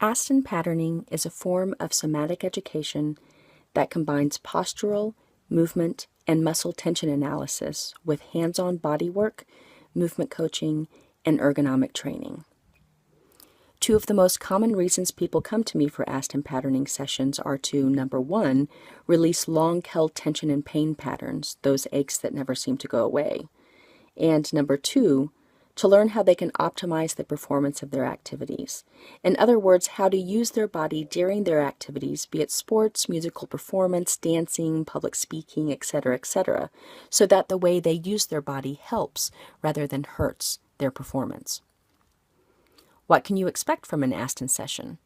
Aston-Patterning is a form of somatic education that combines postural, movement, and muscle tension analysis with hands-on bodywork, movement coaching, and ergonomic training. Two of the most common reasons people come to me for Aston-Patterning sessions are to, number one, release long-held tension and pain patterns, those aches that never seem to go away, and number two, to learn how they can optimize the performance of their activities. In other words, how to use their body during their activities, be it sports, musical performance, dancing, public speaking, etc., so that the way they use their body helps rather than hurts their performance. What can you expect from an Aston session?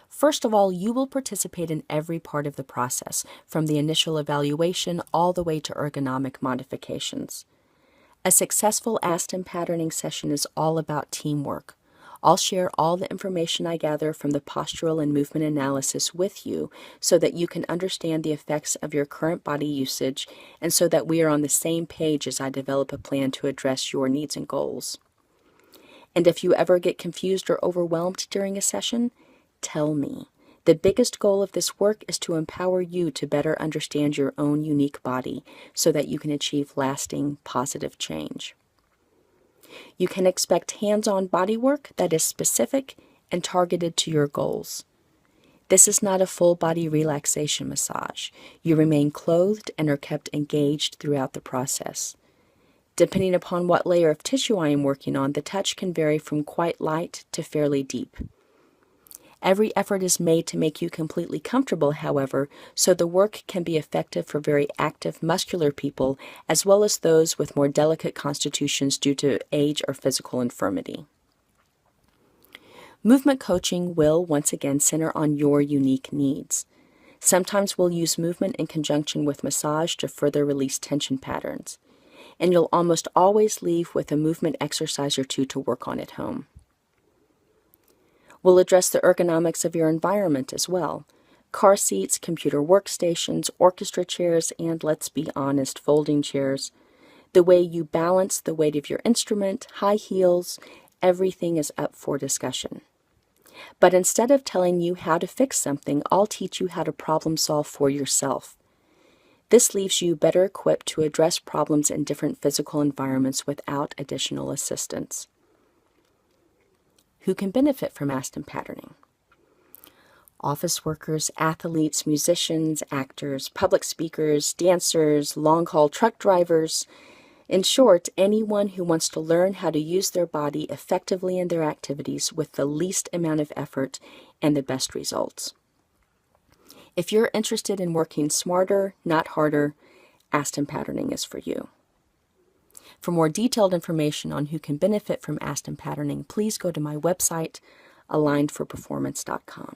First of all, you will participate in every part of the process, from the initial evaluation all the way to ergonomic modifications. A successful Aston-Patterning session is all about teamwork. I'll share all the information I gather from the postural and movement analysis with you so that you can understand the effects of your current body usage and so that we are on the same page as I develop a plan to address your needs and goals. And if you ever get confused or overwhelmed during a session, tell me. The biggest goal of this work is to empower you to better understand your own unique body so that you can achieve lasting, positive change. You can expect hands-on body work that is specific and targeted to your goals. This is not a full-body relaxation massage. You remain clothed and are kept engaged throughout the process. Depending upon what layer of tissue I am working on, the touch can vary from quite light to fairly deep. Every effort is made to make you completely comfortable, however, so the work can be effective for very active muscular people as well as those with more delicate constitutions due to age or physical infirmity. Movement coaching will, once again, center on your unique needs. Sometimes we'll use movement in conjunction with massage to further release tension patterns. And you'll almost always leave with a movement exercise or two to work on at home. We'll address the ergonomics of your environment as well. Car seats, computer workstations, orchestra chairs, and, let's be honest, folding chairs. The way you balance the weight of your instrument, high heels, everything is up for discussion. But instead of telling you how to fix something, I'll teach you how to problem solve for yourself. This leaves you better equipped to address problems in different physical environments without additional assistance. Who can benefit from Aston-Patterning? Office workers, athletes, musicians, actors, public speakers, dancers, long-haul truck drivers. In short, anyone who wants to learn how to use their body effectively in their activities with the least amount of effort and the best results. If you're interested in working smarter, not harder, Aston-Patterning is for you. For more detailed information on who can benefit from Aston-Patterning, please go to my website, alignedforperformance.com.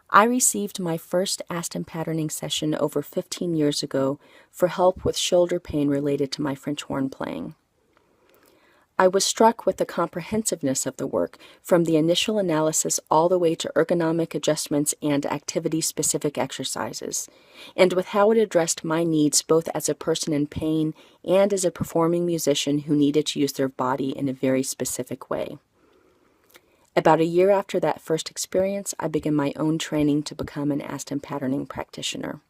I received my first Aston-Patterning session over 15 years ago for help with shoulder pain related to my French horn playing. I was struck with the comprehensiveness of the work, from the initial analysis all the way to ergonomic adjustments and activity-specific exercises, and with how it addressed my needs both as a person in pain and as a performing musician who needed to use their body in a very specific way. About a year after that first experience, I began my own training to become an Aston-Patterning practitioner.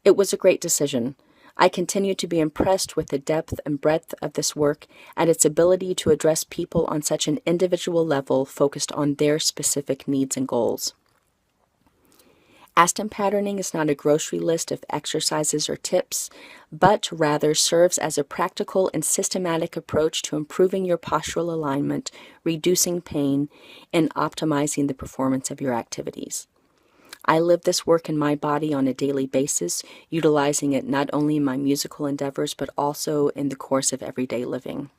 It was a great decision. I continue to be impressed with the depth and breadth of this work and its ability to address people on such an individual level focused on their specific needs and goals. Aston-Patterning is not a grocery list of exercises or tips, but rather serves as a practical and systematic approach to improving your postural alignment, reducing pain, and optimizing the performance of your activities. I live this work in my body on a daily basis, utilizing it not only in my musical endeavors, but also in the course of everyday living.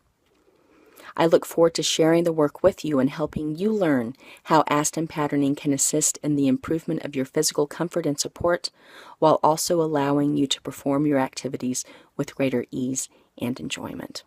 I look forward to sharing the work with you and helping you learn how Aston-Patterning can assist in the improvement of your physical comfort and support, while also allowing you to perform your activities with greater ease and enjoyment.